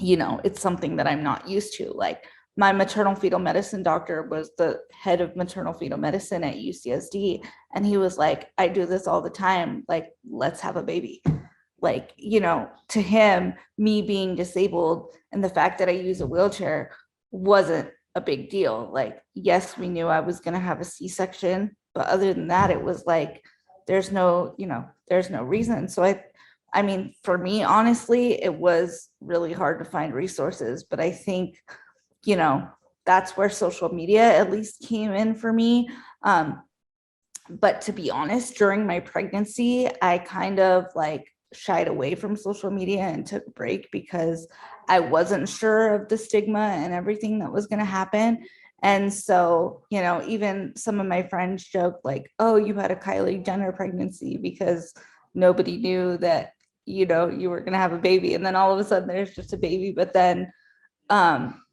it's something that I'm not used to. Like, my maternal fetal medicine doctor was the head of maternal fetal medicine at UCSD. And he was like, I do this all the time. Like, let's have a baby. Like, to him, me being disabled and the fact that I use a wheelchair wasn't a big deal. Like, yes, we knew I was going to have a C-section, but other than that, it was like, there's no reason. So I mean, for me, honestly, it was really hard to find resources, but I think, that's where social media at least came in for me. But to be honest, during my pregnancy, I kind of like shied away from social media and took a break because I wasn't sure of the stigma and everything that was going to happen. And so, even some of my friends joked like, oh, you had a Kylie Jenner pregnancy because nobody knew that, you were going to have a baby. And then all of a sudden there's just a baby. But then,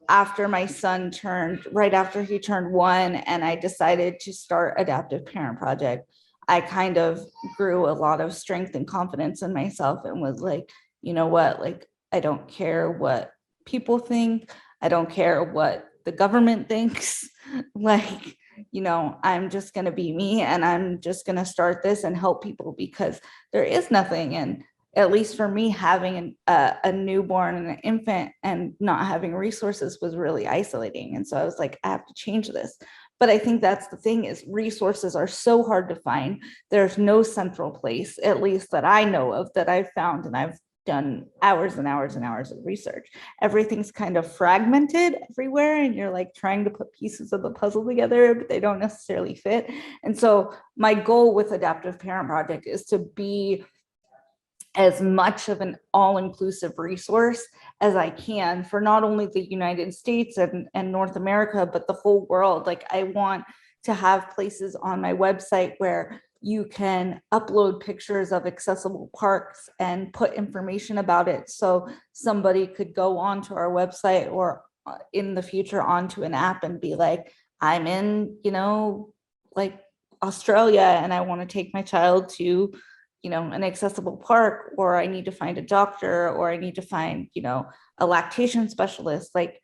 after my son right after he turned 1 and I decided to start Adaptive Parent Project, I kind of grew a lot of strength and confidence in myself and was like, you know what, like, I don't care what people think. I don't care what the government thinks. Like, I'm just going to be me and I'm just going to start this and help people, because there is nothing. And at least for me, having a newborn and an infant and not having resources was really isolating. And so I was like, I have to change this. But I think that's the thing, is resources are so hard to find. There's no central place, at least that I know of, that I've found, and I've done hours and hours and hours of research. Everything's kind of fragmented everywhere, and you're like trying to put pieces of the puzzle together, but they don't necessarily fit. And so my goal with Adaptive Parent Project is to be as much of an all-inclusive resource as I can for not only the United States and North America, but the whole world. Like, I want to have places on my website where you can upload pictures of accessible parks and put information about it. So somebody could go onto our website or in the future onto an app and be like, I'm in, like Australia, and I want to take my child to, an accessible park, or I need to find a doctor, or I need to find, a lactation specialist. Like,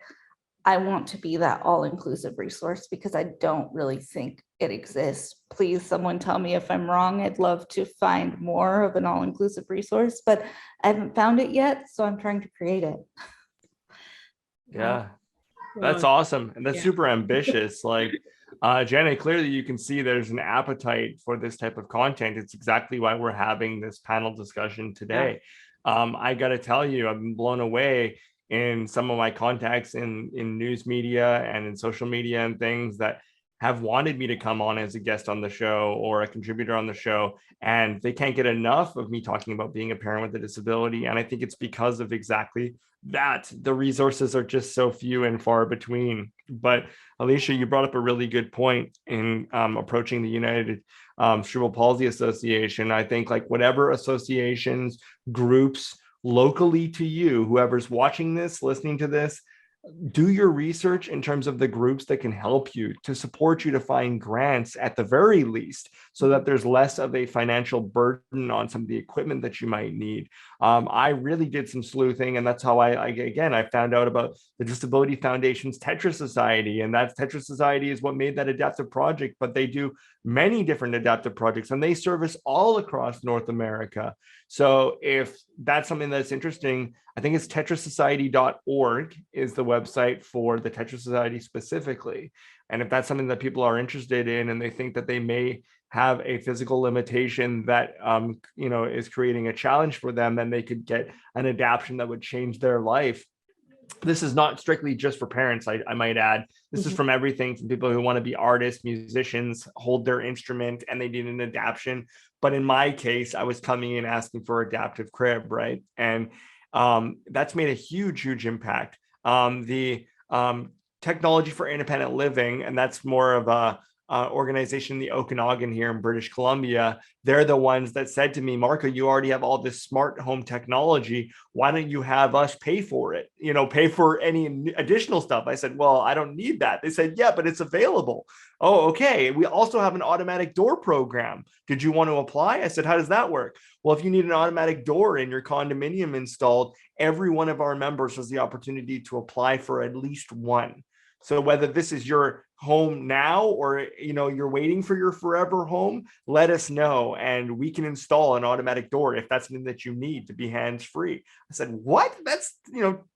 I want to be that all-inclusive resource because I don't really think it exists. Please, someone tell me if I'm wrong. I'd love to find more of an all-inclusive resource, but I haven't found it yet, so I'm trying to create it. Yeah, that's awesome. And that's super ambitious. Like, Jenna, clearly you can see there's an appetite for this type of content. It's exactly why we're having this panel discussion today. I got to tell you, I've been blown away in some of my contacts in news media and in social media and things that have wanted me to come on as a guest on the show or a contributor on the show, and they can't get enough of me talking about being a parent with a disability. And I think it's because of exactly that. The resources are just so few and far between. But Ayesha, you brought up a really good point in approaching the United Cerebral Palsy Association. I think like whatever associations, groups locally to you, whoever's watching this, listening to this, do your research in terms of the groups that can help you, to support you to find grants at the very least, so that there's less of a financial burden on some of the equipment that you might need. I really did some sleuthing, and that's how I found out about the Disability Foundation's Tetris Society, and that Tetris Society is what made that adaptive project, but they do many different adaptive projects and they service all across North America. So if that's something that's interesting, I think it's tetrisociety.org is the website for the Tetris Society specifically. And if that's something that people are interested in and they think that they may have a physical limitation that is creating a challenge for them, then they could get an adaptation that would change their life. This is not strictly just for parents, I might add. This is from everything from people who want to be artists, musicians, hold their instrument, and they need an adaptation. But in my case, I was coming in asking for adaptive crib, right? And that's made a huge impact. The Technology for Independent Living, and that's more of a organization in the Okanagan here in British Columbia. They're the ones that said to me, Marco, you already have all this smart home technology. Why don't you have us pay for it? Pay for any additional stuff. I said, well, I don't need that. They said, yeah, but it's available. Oh, okay. We also have an automatic door program. Did you want to apply? I said, how does that work? Well, if you need an automatic door in your condominium installed, every one of our members has the opportunity to apply for at least one. So whether this is your home now or you're waiting for your forever home, let us know and we can install an automatic door if that's something that you need to be hands-free. I said, what? That's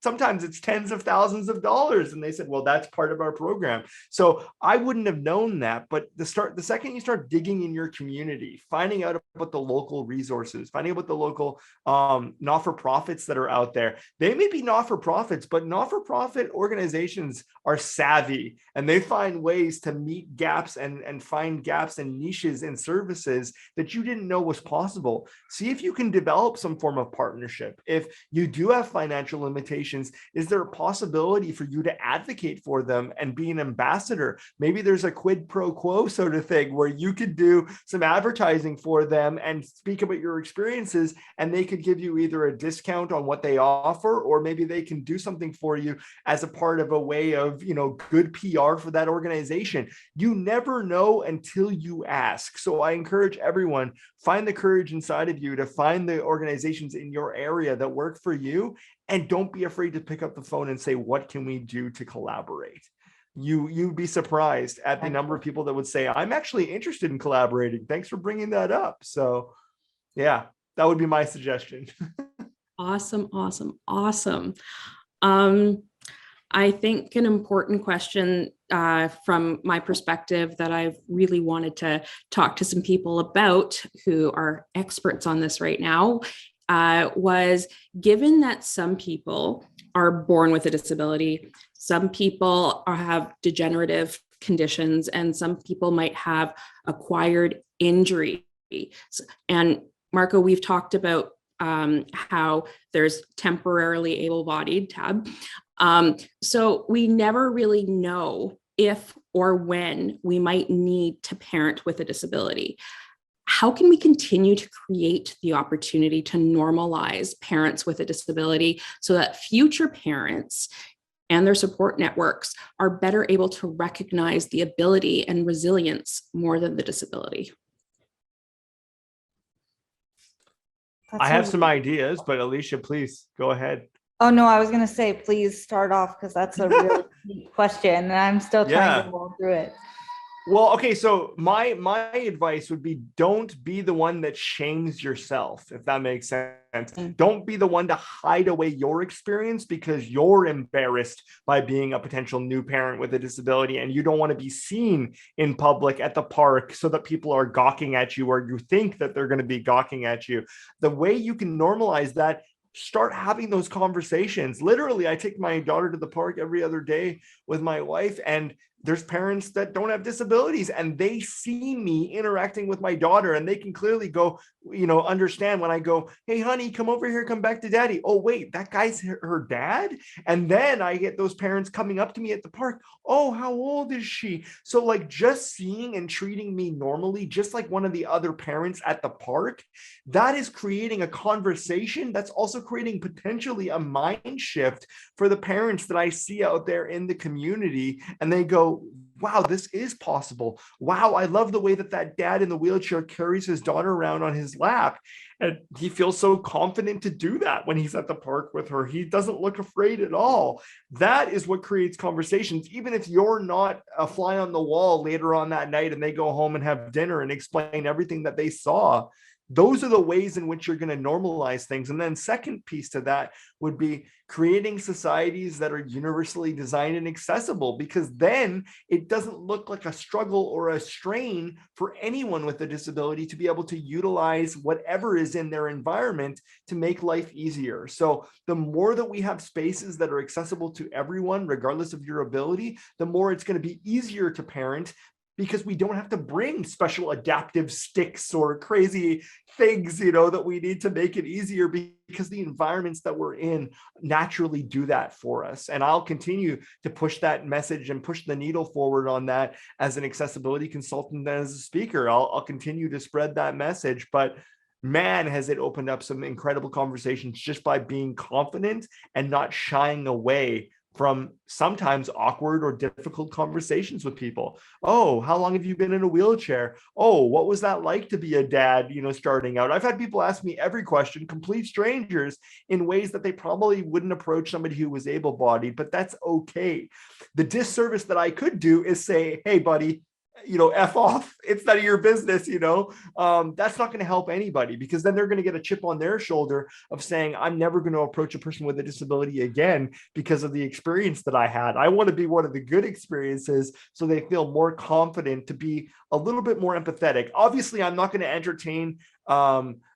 sometimes it's tens of thousands of dollars. And they said, well, that's part of our program. So I wouldn't have known that, but the second you start digging in your community, finding out about the local resources, finding out about the local not-for-profits that are out there. They may be not-for-profits, but not-for-profit organizations are savvy and they find ways to meet gaps and find gaps and niches in services that you didn't know was possible. See if you can develop some form of partnership. If you do have financial limitations, is there a possibility for you to advocate for them and be an ambassador? Maybe there's a quid pro quo sort of thing where you could do some advertising for them and speak about your experiences, and they could give you either a discount on what they offer, or maybe they can do something for you as a part of a way of good PR for that organization. You never know until you ask. So I encourage everyone, find the courage inside of you to find the organizations in your area that work for you, and don't be afraid to pick up the phone and say, what can we do to collaborate? You'd be surprised at the number of people that would say, I'm actually interested in collaborating. Thanks for bringing that up. So yeah, that would be my suggestion. Awesome. I think an important question from my perspective that I've really wanted to talk to some people about who are experts on this right now was, given that some people are born with a disability, some people have degenerative conditions, and some people might have acquired injury. And Marco, we've talked about how there's temporarily able-bodied tab. So we never really know if or when we might need to parent with a disability. how can we continue to create the opportunity to normalize parents with a disability so that future parents and their support networks are better able to recognize the ability and resilience more than the disability? I have some ideas, but Ayesha, please go ahead. Oh, no, I was going to say, please start off because that's a really deep question and I'm still trying to roll through it. Well, okay, so my advice would be, don't be the one that shames yourself, if that makes sense. Don't be the one to hide away your experience because you're embarrassed by being a potential new parent with a disability and you don't want to be seen in public at the park so that people are gawking at you or you think that they're going to be gawking at you. The way you can normalize that, start having those conversations. Literally, I take my daughter to the park every other day with my wife, and there's parents that don't have disabilities and they see me interacting with my daughter and they can clearly go, understand when I go, hey, honey, come over here, come back to daddy. Oh, wait, that guy's her dad. And then I get those parents coming up to me at the park. Oh, how old is she? So like just seeing and treating me normally, just like one of the other parents at the park, that is creating a conversation. That's also creating potentially a mind shift for the parents that I see out there in the community. And they go, wow, this is possible. Wow, I love the way that dad in the wheelchair carries his daughter around on his lap. And he feels so confident to do that when he's at the park with her. He doesn't look afraid at all. That is what creates conversations. Even if you're not a fly on the wall later on that night and they go home and have dinner and explain everything that they saw, those are the ways in which you're going to normalize things. And then second piece to that would be creating societies that are universally designed and accessible, because then it doesn't look like a struggle or a strain for anyone with a disability to be able to utilize whatever is in their environment to make life easier. So the more that we have spaces that are accessible to everyone, regardless of your ability, the more it's going to be easier to parent, because we don't have to bring special adaptive sticks or crazy things, that we need to make it easier, because the environments that we're in naturally do that for us. And I'll continue to push that message and push the needle forward on that as an accessibility consultant and as a speaker. I'll continue to spread that message, but man, has it opened up some incredible conversations just by being confident and not shying away from sometimes awkward or difficult conversations with people. Oh, how long have you been in a wheelchair? Oh, what was that like to be a dad, starting out? I've had people ask me every question, complete strangers, in ways that they probably wouldn't approach somebody who was able-bodied, but that's okay. The disservice that I could do is say, hey, buddy, F off. It's none of your business, that's not going to help anybody, because then they're going to get a chip on their shoulder of saying, I'm never going to approach a person with a disability again because of the experience that I had. I want to be one of the good experiences so they feel more confident to be a little bit more empathetic. Obviously, I'm not going to entertain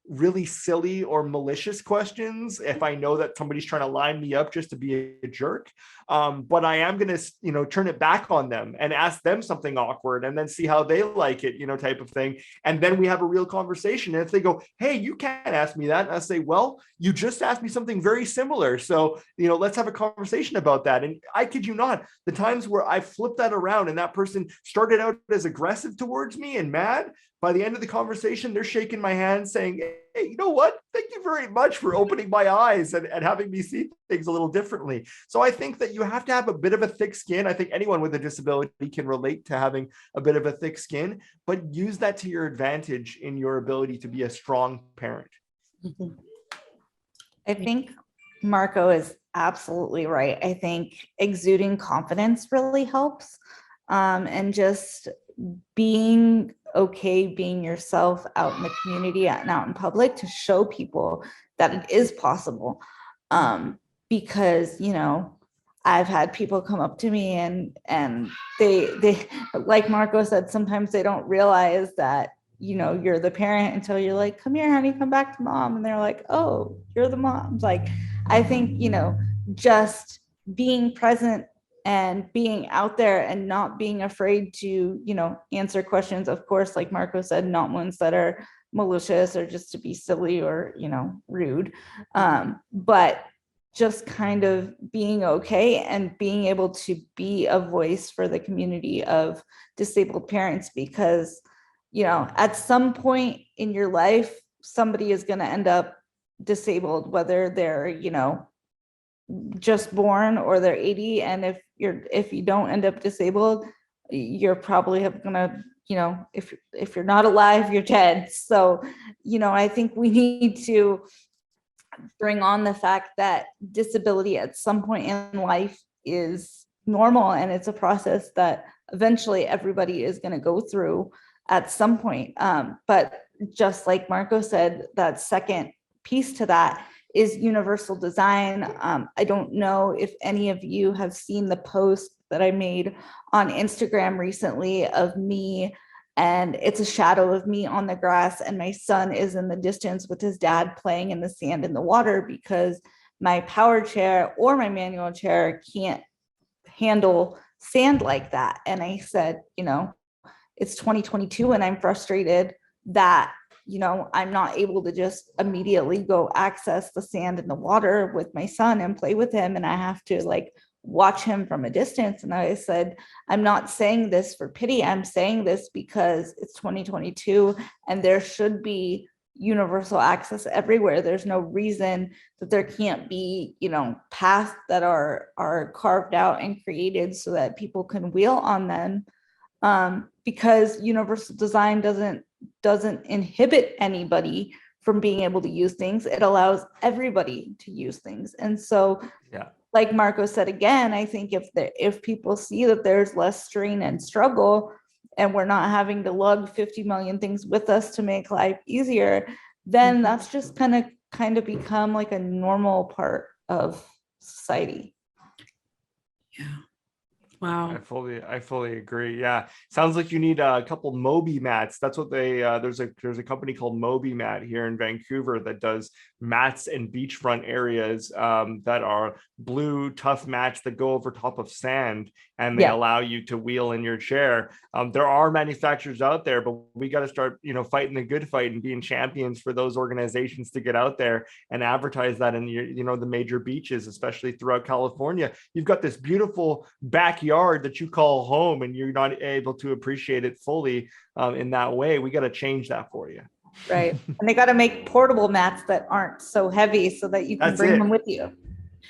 really silly or malicious questions if I know that somebody's trying to line me up just to be a jerk. But I am going to, turn it back on them and ask them something awkward and then see how they like it, type of thing. And then we have a real conversation. And if they go, hey, you can't ask me that, and I say, well, you just asked me something very similar. So, let's have a conversation about that. And I kid you not, the times where I flipped that around and that person started out as aggressive towards me and mad, by the end of the conversation, they're shaking my hand saying, hey, you know what? Thank you very much for opening my eyes and having me see things a little differently. So I think that you have to have a bit of a thick skin. I think anyone with a disability can relate to having a bit of a thick skin, but use that to your advantage in your ability to be a strong parent. I think Marco is absolutely right. I think exuding confidence really helps, and just being okay being yourself out in the community and out in public to show people that it is possible. Because I've had people come up to me and they like Marco said, sometimes they don't realize that you're the parent until you're like, come here, honey, come back to mom, and they're like, oh, you're the mom. Like, I think just being present and being out there and not being afraid to, answer questions, of course, like Marco said, not ones that are malicious or just to be silly or, rude. But just kind of being okay and being able to be a voice for the community of disabled parents, because, at some point in your life, somebody is going to end up disabled, whether they're, just born or they're 80. And if you don't end up disabled, you're probably gonna, if you're not alive, you're dead. So, I think we need to bring on the fact that disability at some point in life is normal, and it's a process that eventually everybody is going to go through at some point. But just like Marco said, that second piece to that is universal design. I don't know if any of you have seen the post that I made on Instagram recently of me, and it's a shadow of me on the grass, and my son is in the distance with his dad playing in the sand and the water, because my power chair or my manual chair can't handle sand like that. And I said, it's 2022 and I'm frustrated that, I'm not able to just immediately go access the sand and the water with my son and play with him. And I have to watch him from a distance. And I said, I'm not saying this for pity. I'm saying this because it's 2022 and there should be universal access everywhere. There's no reason that there can't be, paths that are carved out and created so that people can wheel on them. Because universal design doesn't inhibit anybody from being able to use things. It allows everybody to use things. And so, like Marco said, again, I think if people see that there's less strain and struggle, and we're not having to lug 50 million things with us to make life easier, then that's just kind of become like a normal part of society. Yeah. Wow. I fully agree. Yeah. Sounds like you need a couple Moby mats. That's what there's a company called Moby Mat here in Vancouver that does mats in beachfront areas that are blue, tough mats that go over top of sand, and they allow you to wheel in your chair. There are manufacturers out there, but we got to start, fighting the good fight and being champions for those organizations to get out there and advertise that in your, the major beaches, especially throughout California. You've got this beautiful backyard that you call home, and you're not able to appreciate it fully in that way. We got to change that for you. Right. And they got to make portable mats that aren't so heavy so that you can bring them with you.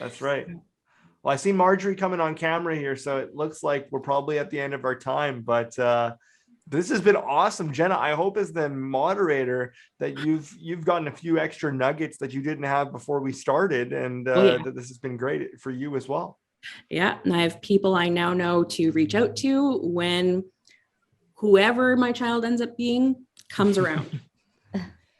That's right. Well, I see Marjorie coming on camera here, so it looks like we're probably at the end of our time, but this has been awesome. Jenna, I hope as the moderator that you've gotten a few extra nuggets that you didn't have before we started, and that this has been great for you as well. Yeah, and I have people I now know to reach out to when whoever my child ends up being comes around.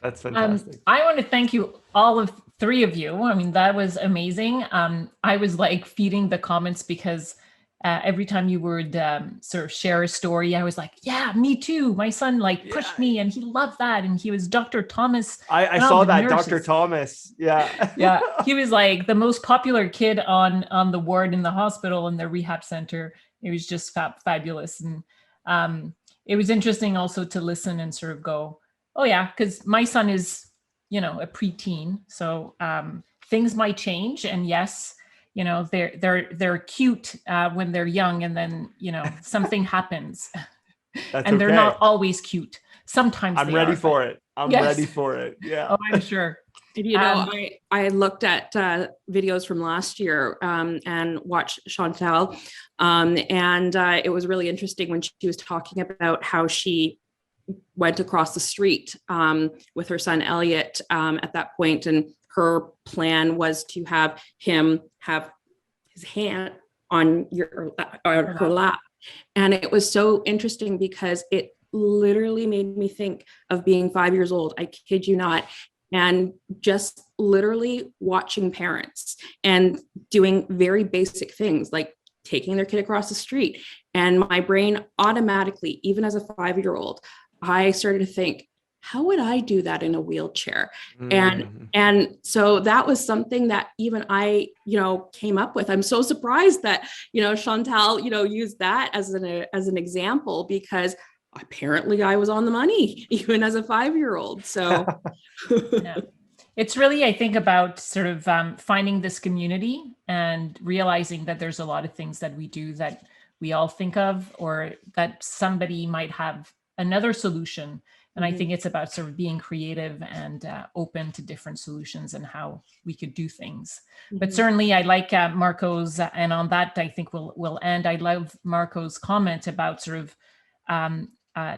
That's fantastic. I want to thank you, all of three of you. I mean, that was amazing. I was feeding the comments because every time you would sort of share a story, I was like, yeah, me too. My son pushed me and he loved that. And he was Dr. Thomas. I saw that, Dr. Thomas. Yeah. Yeah. He was the most popular kid on the ward in the hospital and the rehab center. It was just fabulous. And it was interesting also to listen and sort of go, oh yeah, because my son is, a preteen. So things might change. And yes, they're cute when they're young, and then something happens. And they're not always cute. Sometimes I'm ready for it. I'm ready for it. Yeah. Oh, I'm sure. I looked at videos from last year and watched Chantal, and it was really interesting when she was talking about how she went across the street with her son Elliot at that point, and her plan was to have him have his hand on her lap. And it was so interesting because it literally made me think of being 5 years old. I kid you not. And just literally watching parents and doing very basic things like taking their kid across the street. And my brain automatically, even as a 5-year-old, I started to think, how would I do that in a wheelchair? And so that was something that even I, came up with. I'm so surprised that, Chantal, used that as an example, because apparently I was on the money even as a 5-year-old. So yeah. It's really, I think, about sort of finding this community and realizing that there's a lot of things that we do that we all think of, or that somebody might have another solution. And I think it's about sort of being creative and open to different solutions and how we could do things. But certainly I like Marco's, and on that I think we'll end. I love Marco's comment about sort of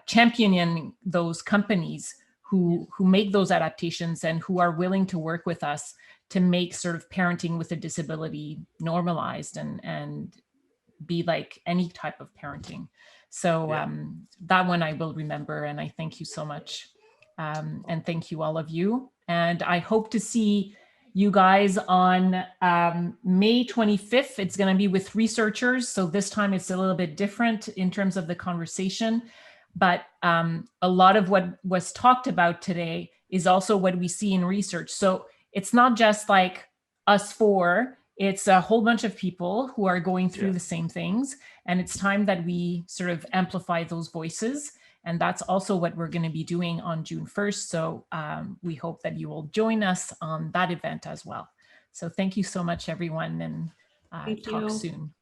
championing those companies who make those adaptations and who are willing to work with us to make sort of parenting with a disability normalized and be like any type of parenting. So that one I will remember, and I thank you so much. And thank you all of you. And I hope to see you guys on May 25th. It's going to be with researchers. So this time it's a little bit different in terms of the conversation. But a lot of what was talked about today is also what we see in research. So it's not just like us four, it's a whole bunch of people who are going through the same things. And it's time that we sort of amplify those voices. And that's also what we're going to be doing on June 1st. So we hope that you will join us on that event as well. So thank you so much, everyone, and talk soon.